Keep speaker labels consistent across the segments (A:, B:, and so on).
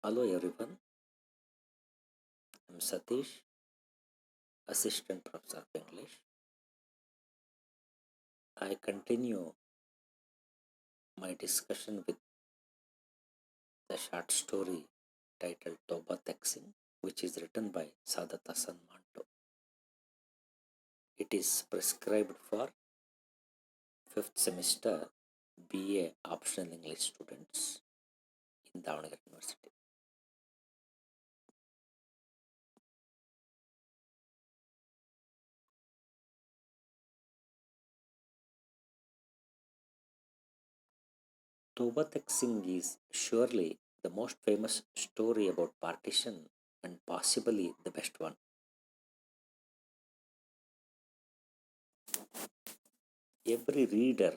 A: Hello everyone, I'm Satish, Assistant Professor of English. I continue my discussion with the short story titled Toba Taksin, which is written by Sadat Hassan Manto. It is prescribed for 5th semester BA optional English students in Davanagar University. Toba Taksin is surely the most famous story about partition and possibly the best one. Every reader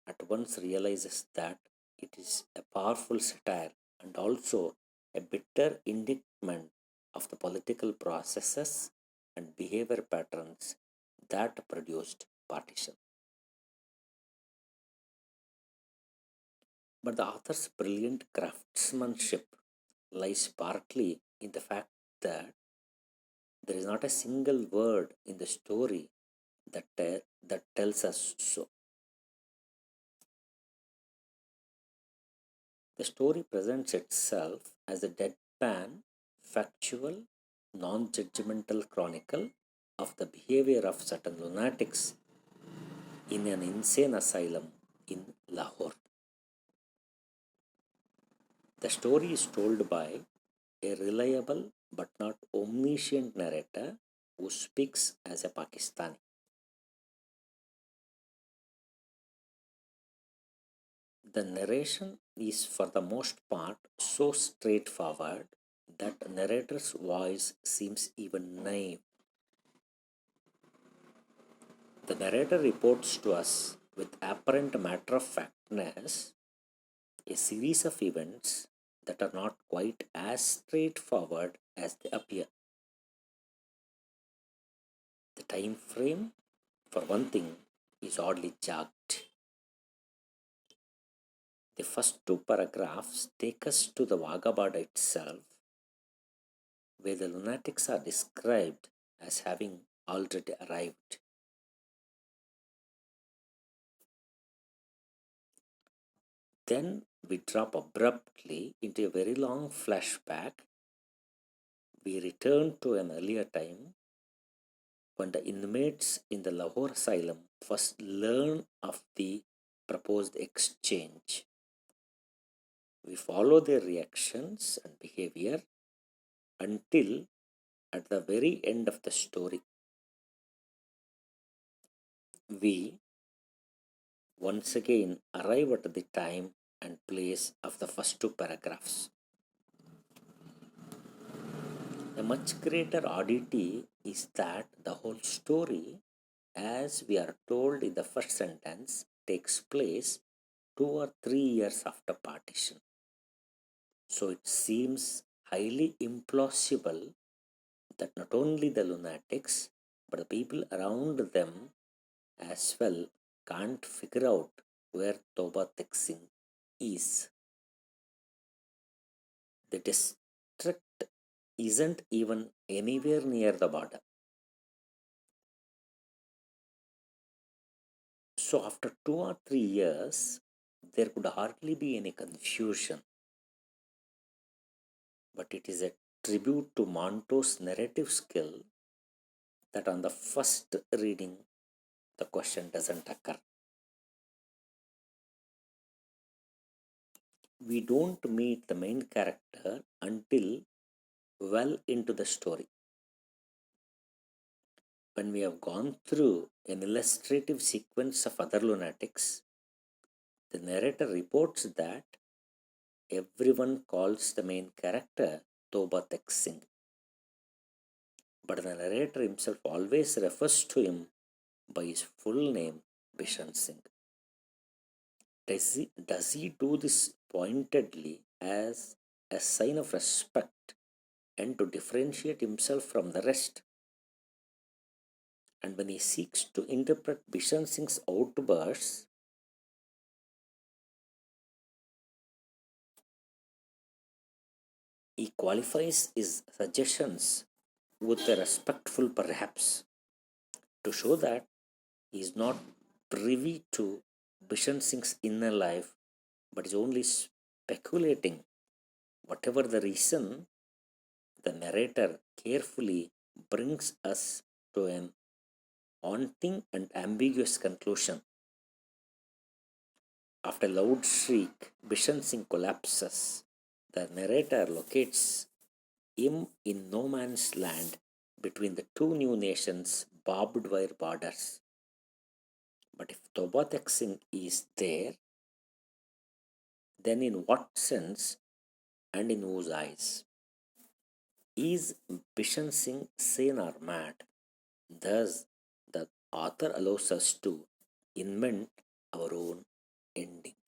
A: at once realizes that it is a powerful satire and also a bitter indictment of the political processes and behavior patterns that produced partition. But the author's brilliant craftsmanship lies partly in the fact that there is not a single word in the story that tells us so. The story presents itself as a deadpan, factual, non judgmental chronicle of the behavior of certain lunatics in an insane asylum in Lahore. The story is told by a reliable but not omniscient narrator who speaks as a Pakistani. The narration is for the most part so straightforward that narrator's voice seems even naive. The narrator reports to us with apparent matter of factness a series of events that are not quite as straightforward as they appear. The time frame, for one thing, is oddly jogged. The first two paragraphs take us to the Vagabad itself, where the lunatics are described as having already arrived. Then we drop abruptly into a very long flashback. We return to an earlier time when the inmates in the Lahore asylum first learn of the proposed exchange. We follow their reactions and behavior until at the very end of the story, we once again arrive at the time and place of the first two paragraphs. A much greater oddity is that the whole story, as we are told in the first sentence, takes place 2 or 3 years after partition. So it seems highly implausible that not only the lunatics but the people around them as well can't figure out where Toba Tek is. The district isn't even anywhere near the border. So after 2 or 3 years, there could hardly be any confusion. But it is a tribute to Manto's narrative skill that on the first reading, the question doesn't occur. We don't meet the main character until well into the story. When we have gone through an illustrative sequence of other lunatics, the narrator reports that everyone calls the main character Toba Tek but the narrator himself always refers to him by his full name, Bishan Singh. Does he do this pointedly as a sign of respect and to differentiate himself from the rest? And when he seeks to interpret Bishan Singh's outbursts, He qualifies his suggestions with a respectful perhaps to show that he is not privy to Bishan Singh's inner life but is only speculating. Whatever the reason, the narrator carefully brings us to an haunting and ambiguous conclusion. After a loud shriek, Bishan Singh collapses. The narrator locates him in no man's land between the two new nations' barbed wire borders. But if Toba Tek Singh is there, then in what sense and in whose eyes? Is Bishan Singh sane or mad? Thus, the author allows us to invent our own ending.